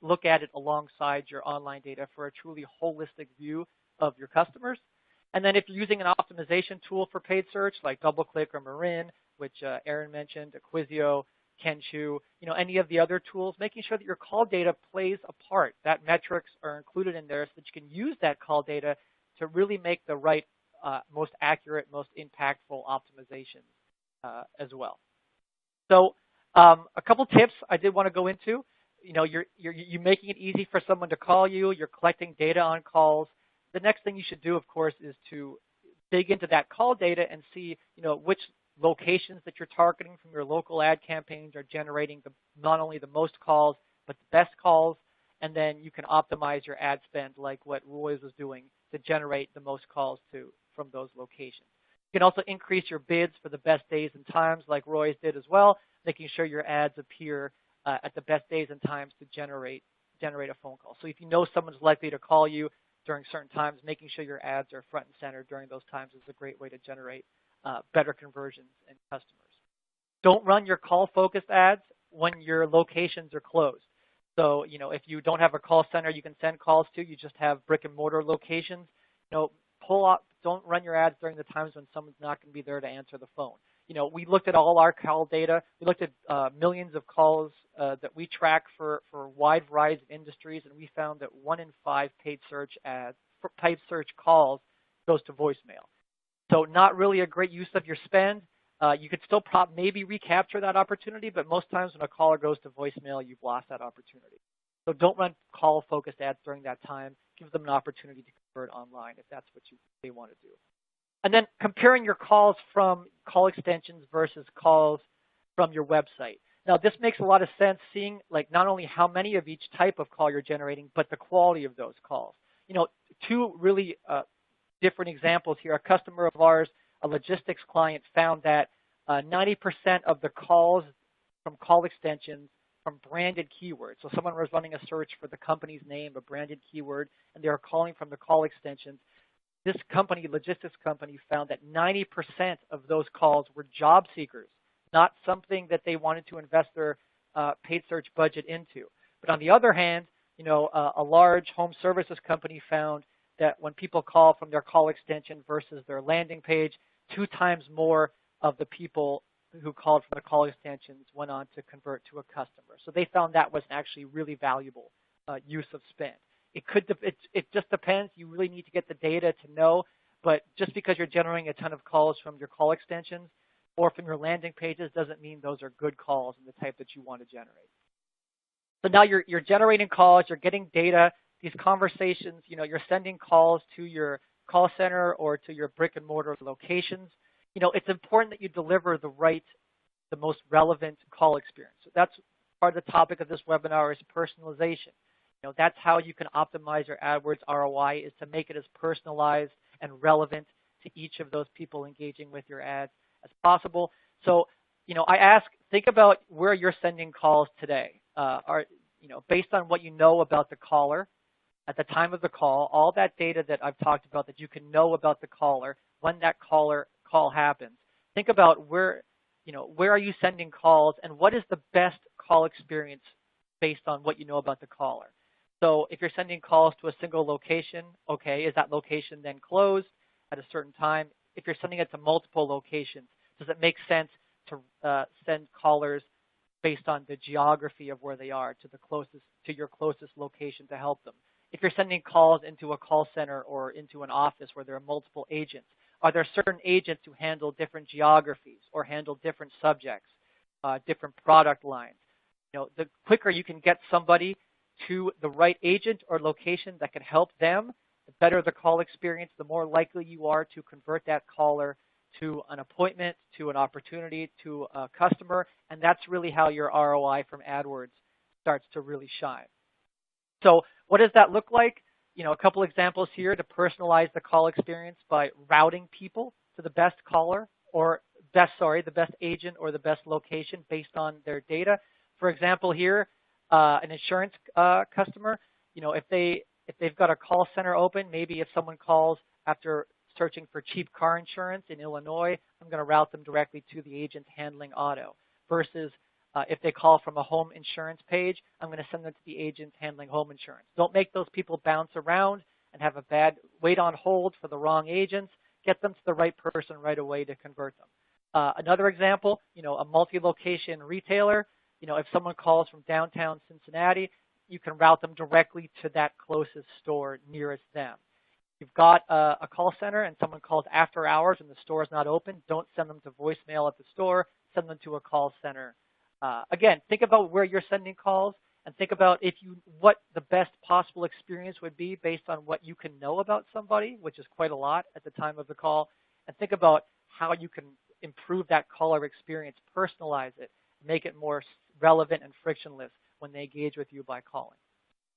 look at it alongside your online data for a truly holistic view of your customers. And then if you're using an optimization tool for paid search like DoubleClick or Marin, which Aaron mentioned, Acquisio, Kenshu, any of the other tools, making sure that your call data plays a part, that metrics are included in there so that you can use that call data to really make the right, most accurate, most impactful optimizations as well. So a couple tips I did want to go into. You're making it easy for someone to call you. You're collecting data on calls. The next thing you should do, of course, is to dig into that call data and see, which locations that you're targeting from your local ad campaigns are generating not only the most calls, but the best calls. And then you can optimize your ad spend like what Roy's was doing to generate the most calls from those locations. You can also increase your bids for the best days and times like Roy's did as well, making sure your ads appear at the best days and times to generate a phone call. So if you know someone's likely to call you during certain times, making sure your ads are front and center during those times is a great way to generate better conversions and customers. Don't run your call-focused ads when your locations are closed. So, if you don't have a call center you can send calls to, you just have brick-and-mortar locations, don't run your ads during the times when someone's not going to be there to answer the phone. We looked at all our call data. We looked at millions of calls that we track for a wide variety of industries, and we found that 1 in 5 paid search calls goes to voicemail. So not really a great use of your spend. You could still maybe recapture that opportunity, but most times when a caller goes to voicemail, you've lost that opportunity. So don't run call-focused ads during that time. Give them an opportunity to convert online if that's what they want to do. And then comparing your calls from call extensions versus calls from your website. Now, this makes a lot of sense, seeing not only how many of each type of call you're generating, but the quality of those calls. 2 really different examples here. A customer of ours, a logistics client, found that 90% of the calls from call extensions from branded keywords. So someone was running a search for the company's name, a branded keyword, and they were calling from the call extensions. This company, logistics company, found that 90% of those calls were job seekers, not something that they wanted to invest their paid search budget into. But on the other hand, a large home services company found that when people call from their call extension versus their landing page, 2 times more of the people who called from the call extensions went on to convert to a customer. So they found that was actually really valuable use of spend. It just depends. You really need to get the data to know, But just because you're generating a ton of calls from your call extensions or from your landing pages doesn't mean those are good calls and the type that you want to generate. So now you're generating calls, you're getting data, these conversations, you're sending calls to your call center or to your brick and mortar locations. It's important that you deliver the most relevant call experience. So that's part of the topic of this webinar is personalization. That's how you can optimize your AdWords ROI is to make it as personalized and relevant to each of those people engaging with your ads as possible. So, think about where you're sending calls today. Based on what you know about the caller at the time of the call, all that data that I've talked about that you can know about the caller when that call happens. Think about where are you sending calls and what is the best call experience based on what you know about the caller. So if you're sending calls to a single location, okay, is that location then closed at a certain time? If you're sending it to multiple locations, does it make sense to send callers based on the geography of where they are to your closest location to help them? If you're sending calls into a call center or into an office where there are multiple agents, are there certain agents who handle different geographies or handle different subjects, different product lines? The quicker you can get somebody to the right agent or location that can help them, the better the call experience, the more likely you are to convert that caller to an appointment, to an opportunity, to a customer, and that's really how your ROI from AdWords starts to really shine. So what does that look like? A couple examples here to personalize the call experience by routing people to the best caller or the best agent or the best location based on their data. For example here, an insurance customer, if they've got a call center open, maybe if someone calls after searching for cheap car insurance in Illinois, I'm going to route them directly to the agent handling auto versus if they call from a home insurance page, I'm going to send them to the agent handling home insurance. Don't make those people bounce around and have a bad wait on hold for the wrong agents. Get them to the right person right away to convert them. Another example, a multi-location retailer, if someone calls from downtown Cincinnati, you can route them directly to that closest store nearest them. You've got a call center and someone calls after hours and the store is not open, don't send them to voicemail at the store, send them to a call center. Again, think about where you're sending calls and think about what the best possible experience would be based on what you can know about somebody, which is quite a lot at the time of the call, and think about how you can improve that caller experience, personalize it, make it more relevant and frictionless when they engage with you by calling.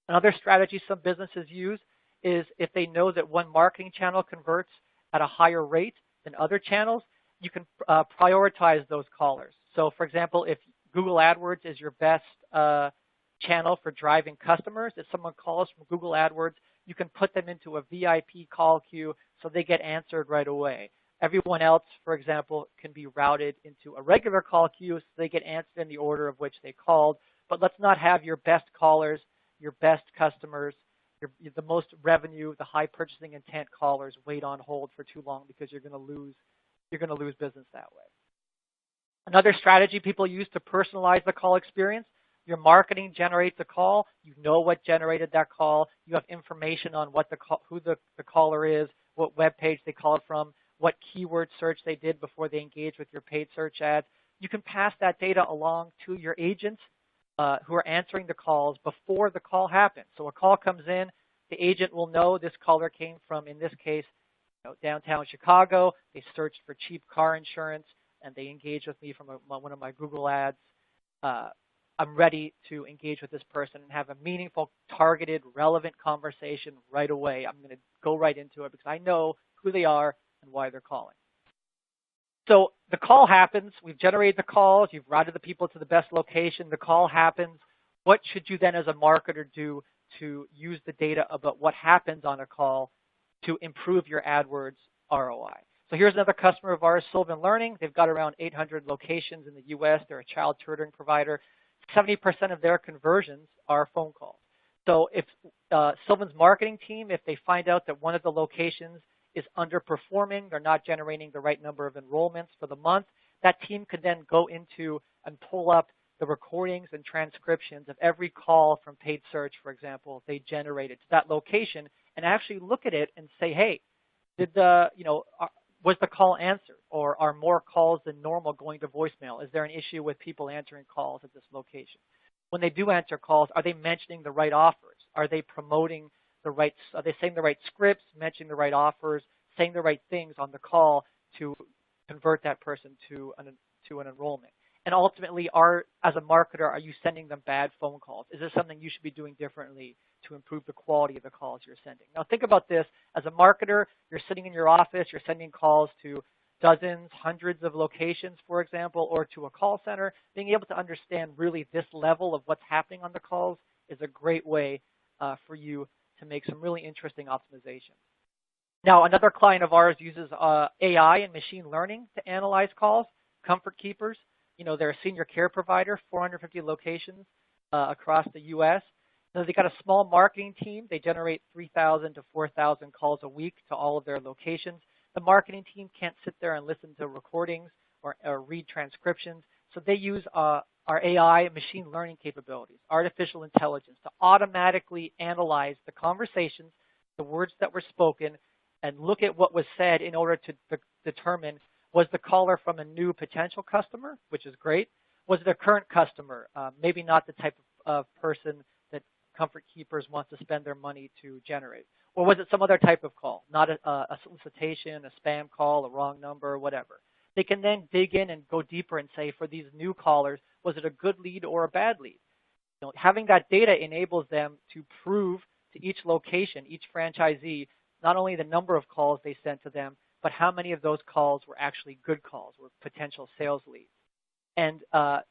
Another strategy some businesses use is if they know that one marketing channel converts at a higher rate than other channels, you can prioritize those callers. So for example, if Google AdWords is your best channel for driving customers, if someone calls from Google AdWords, you can put them into a VIP call queue so they get answered right away. Everyone else, for example, can be routed into a regular call queue so they get answered in the order of which they called. But let's not have your best callers, your best customers, the most revenue, the high purchasing intent callers wait on hold for too long because you're going to lose business that way. Another strategy people use to personalize the call experience, your marketing generates a call, you know what generated that call, you have information on who the caller is, what web page they called from, what keyword search they did before they engaged with your paid search ads. You can pass that data along to your agents who are answering the calls before the call happens. So a call comes in, the agent will know this caller came from, in this case, downtown Chicago. They searched for cheap car insurance, and they engaged with me from one of my Google ads. I'm ready to engage with this person and have a meaningful, targeted, relevant conversation right away. I'm going to go right into it because I know who they are and why they're calling. So the call happens. We've generated the calls. You've routed the people to the best location. The call happens. What should you then as a marketer do to use the data about what happens on a call to improve your AdWords ROI? So here's another customer of ours, Sylvan Learning. They've got around 800 locations in the U.S. They're a child tutoring provider. 70% of their conversions are phone calls. So if Sylvan's marketing team, if they find out that one of the locations is underperforming, they're not generating the right number of enrollments for the month, that team could then go into and pull up the recordings and transcriptions of every call from paid search, for example, they generated to that location and actually look at it and say, hey, Did was the call answered, or are more calls than normal going to voicemail? Is there an issue with people answering calls at this location? When they do answer calls, are they mentioning the right offers? Are they promoting the right, are they saying the right scripts, mentioning the right offers, saying the right things on the call to convert that person to an enrollment? And ultimately, as a marketer, are you sending them bad phone calls? Is this something you should be doing differently to improve the quality of the calls you're sending? Now think about this. As a marketer, you're sitting in your office, you're sending calls to dozens, hundreds of locations, for example, or to a call center. Being able to understand really this level of what's happening on the calls is a great way for you to make some really interesting optimizations. Now, another client of ours uses AI and machine learning to analyze calls, Comfort Keepers. They're a senior care provider, 450 locations across the U.S. Now, they got a small marketing team. They generate 3,000 to 4,000 calls a week to all of their locations. The marketing team can't sit there and listen to recordings or read transcriptions, so they use our AI and machine learning capabilities, artificial intelligence, to automatically analyze the conversations, the words that were spoken, and look at what was said in order to determine, was the caller from a new potential customer, which is great? Was it a current customer, maybe not the type of person that Comfort Keepers wants to spend their money to generate? Or was it some other type of call, not a solicitation, a spam call, a wrong number, whatever? They can then dig in and go deeper and say, for these new callers, was it a good lead or a bad lead? Having that data enables them to prove to each location, each franchisee, not only the number of calls they sent to them, but how many of those calls were actually good calls, were potential sales leads. And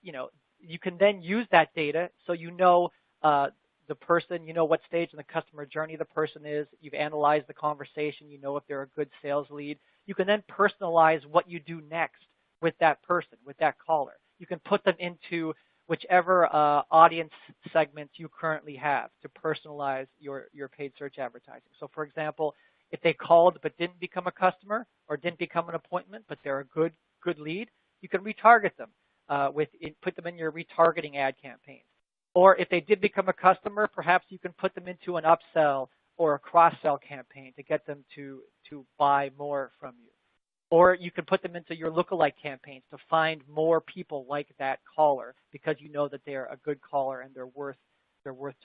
you can then use that data so the person, what stage in the customer journey the person is. You've analyzed the conversation. You know if they're a good sales lead. You can then personalize what you do next with that person, with that caller. You can put them into whichever audience segments you currently have to personalize your paid search advertising. So for example, if they called but didn't become a customer or didn't become an appointment, but they're a good lead, you can retarget them, put them in your retargeting ad campaigns. Or if they did become a customer, perhaps you can put them into an upsell or a cross-sell campaign to get them to buy more from you. Or you can put them into your lookalike campaigns to find more people like that caller because you know that they're a good caller and they're worth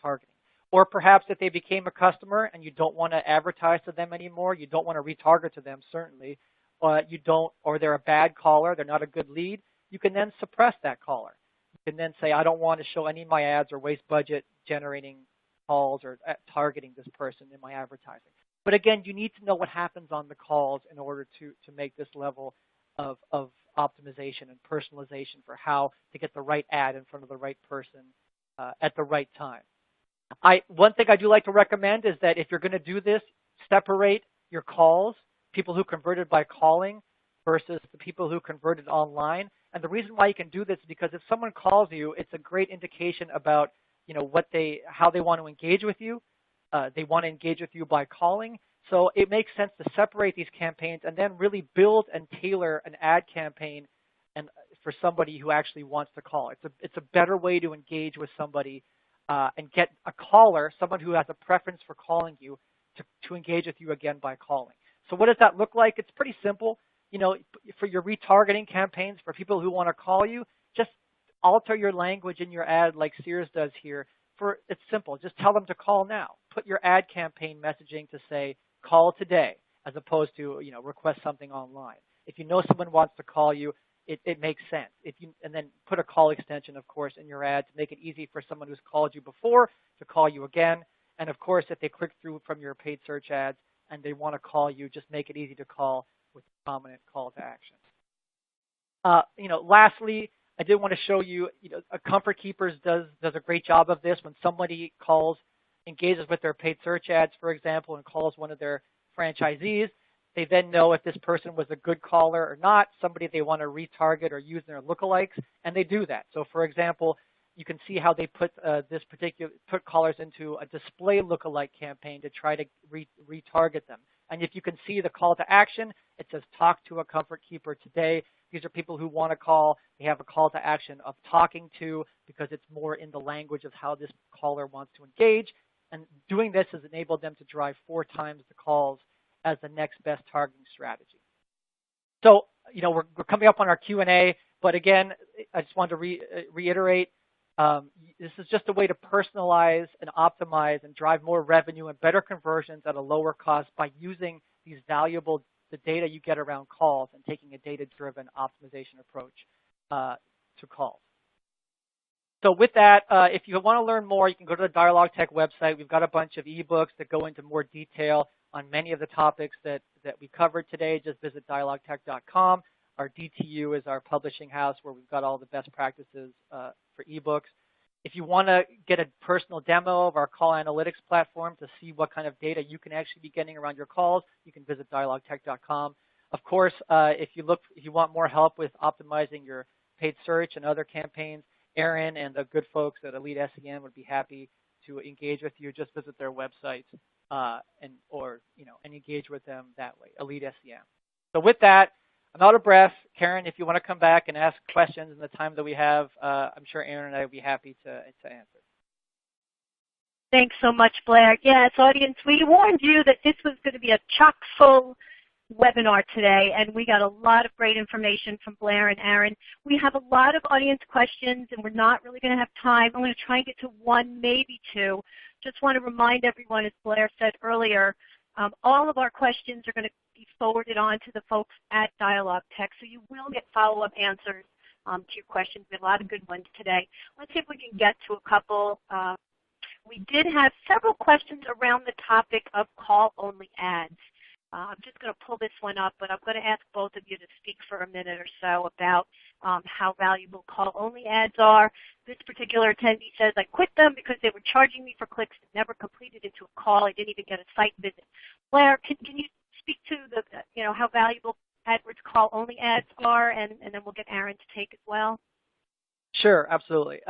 targeting. Or perhaps if they became a customer and you don't want to advertise to them anymore, you don't want to retarget to them certainly, or they're a bad caller, they're not a good lead, you can then suppress that caller. You can then say, I don't want to show any of my ads or waste budget generating calls or targeting this person in my advertising. But again, you need to know what happens on the calls in order to make this level of optimization and personalization for how to get the right ad in front of the right person at the right time. One thing I do like to recommend is that if you're going to do this, separate your calls, people who converted by calling versus the people who converted online. And the reason why you can do this is because if someone calls you, it's a great indication about how they want to engage with you. They want to engage with you by calling. So it makes sense to separate these campaigns and then really build and tailor an ad campaign for somebody who actually wants to call. It's a better way to engage with somebody and get a caller, someone who has a preference for calling you, to engage with you again by calling. So what does that look like? It's pretty simple. For your retargeting campaigns, for people who want to call you, just alter your language in your ad like Sears does here. It's simple. Just tell them to call now. Put your ad campaign messaging to say, call today, as opposed to, request something online. If you know someone wants to call you, it makes sense. And then put a call extension, of course, in your ad to make it easy for someone who's called you before to call you again. And of course, if they click through from your paid search ads and they want to call you, just make it easy to call with a prominent call to action. Lastly, I did want to show you, Comfort Keepers does a great job of this. When somebody engages with their paid search ads, for example, and calls one of their franchisees, they then know if this person was a good caller or not, somebody they want to retarget or use in their lookalikes, and they do that. So, for example, you can see how they put put callers into a display lookalike campaign to try to retarget them. And if you can see the call to action, it says talk to a Comfort Keeper today. These are people who want to call. They have a call to action of talking to because it's more in the language of how this caller wants to engage. And doing this has enabled them to drive 4 times the calls as the next best targeting strategy. So, we're coming up on our Q&A, but again, I just wanted to reiterate, this is just a way to personalize and optimize and drive more revenue and better conversions at a lower cost by using these valuable the data you get around calls and taking a data-driven optimization approach to calls. So with that, if you want to learn more, you can go to the DialogTech website. We've got a bunch of ebooks that go into more detail on many of the topics that we covered today. Just visit dialogtech.com. Our DTU is our publishing house where we've got all the best practices for ebooks. If you want to get a personal demo of our call analytics platform to see what kind of data you can actually be getting around your calls, you can visit dialogtech.com. Of course, if you want more help with optimizing your paid search and other campaigns, Aaron and the good folks at Elite SEM would be happy to engage with you. Just visit their website and engage with them that way, Elite SEM. So with that, I'm out of breath. Karen, if you want to come back and ask questions in the time that we have, I'm sure Aaron and I would be happy to answer. Thanks so much, Blair. Yes, audience, we warned you that this was going to be a chock-full webinar today, and we got a lot of great information from Blair and Aaron. We have a lot of audience questions, and we're not really going to have time. I'm going to try and get to one, maybe two. Just want to remind everyone, as Blair said earlier, all of our questions are going to be forwarded on to the folks at DialogTech, so you will get follow-up answers to your questions. We had a lot of good ones today. Let's see if we can get to a couple. We did have several questions around the topic of call-only ads. I'm just going to pull this one up, but I'm going to ask both of you to speak for a minute or so about how valuable call-only ads are. This particular attendee says, I quit them because they were charging me for clicks that never completed into a call. I didn't even get a site visit. Blair, can you speak to how valuable AdWords call-only ads are, and then we'll get Aaron to take as well? Sure, absolutely.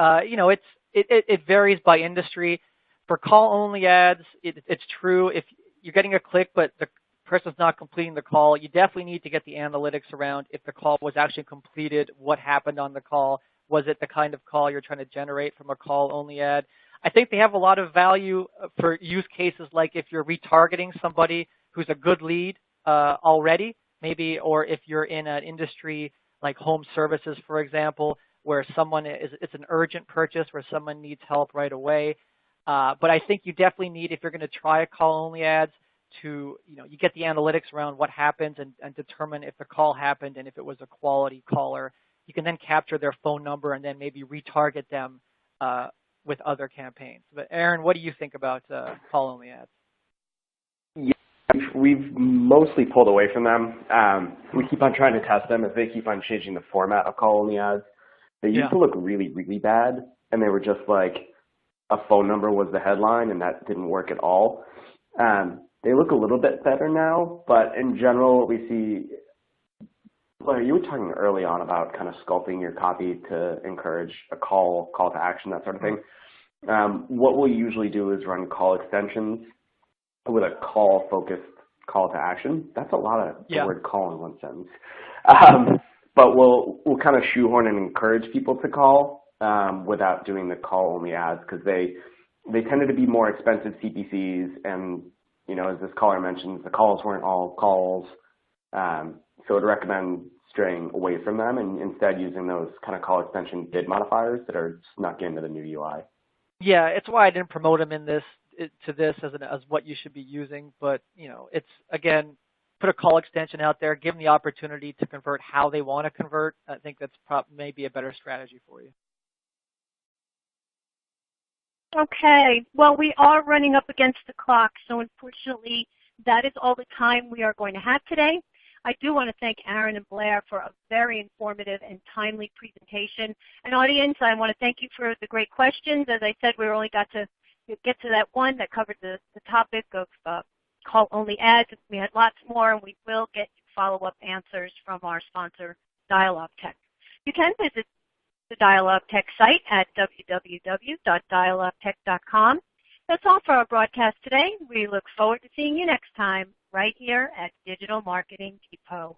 It varies by industry. For call-only ads, it's true. If you're getting a click, but the person's not completing the call, you definitely need to get the analytics around if the call was actually completed, what happened on the call, was it the kind of call you're trying to generate from a call-only ad. I think they have a lot of value for use cases like if you're retargeting somebody who's a good lead already, maybe, or if you're in an industry like home services, for example, where it's an urgent purchase where someone needs help right away. But I think you definitely need, if you're going to try a call-only ads, you get the analytics around what happens and determine if the call happened and if it was a quality caller. You can then capture their phone number and then maybe retarget them with other campaigns. But Aaron, what do you think about call-only ads? Yeah, we've mostly pulled away from them. We keep on trying to test them as they keep on changing the format of call-only ads. They used to look really, really bad, and they were just like a phone number was the headline, and that didn't work at all. They look a little bit better now, but in general, what we see, well, you were talking early on about kind of sculpting your copy to encourage a call to action, that sort of thing. What we'll usually do is run call extensions with a call-focused call to action. That's a lot of the word call in one sentence. But we'll kind of shoehorn and encourage people to call without doing the call-only ads because they tended to be more expensive CPCs, and as this caller mentions, the calls weren't all calls. So I'd recommend straying away from them and instead using those kind of call extension bid modifiers that are snuck into the new UI. Yeah, it's why I didn't promote them in this as what you should be using. But it's again, put a call extension out there, give them the opportunity to convert how they want to convert. I think that's maybe a better strategy for you. Okay, well, we are running up against the clock, so unfortunately, that is all the time we are going to have today. I do want to thank Aaron and Blair for a very informative and timely presentation. And audience, I want to thank you for the great questions. As I said, we only got to get to that one that covered the topic of call-only ads. We had lots more, and we will get follow-up answers from our sponsor, DialogTech. You can visit the DialogTech site at www.dialogtech.com. That's all for our broadcast today. We look forward to seeing you next time right here at Digital Marketing Depot.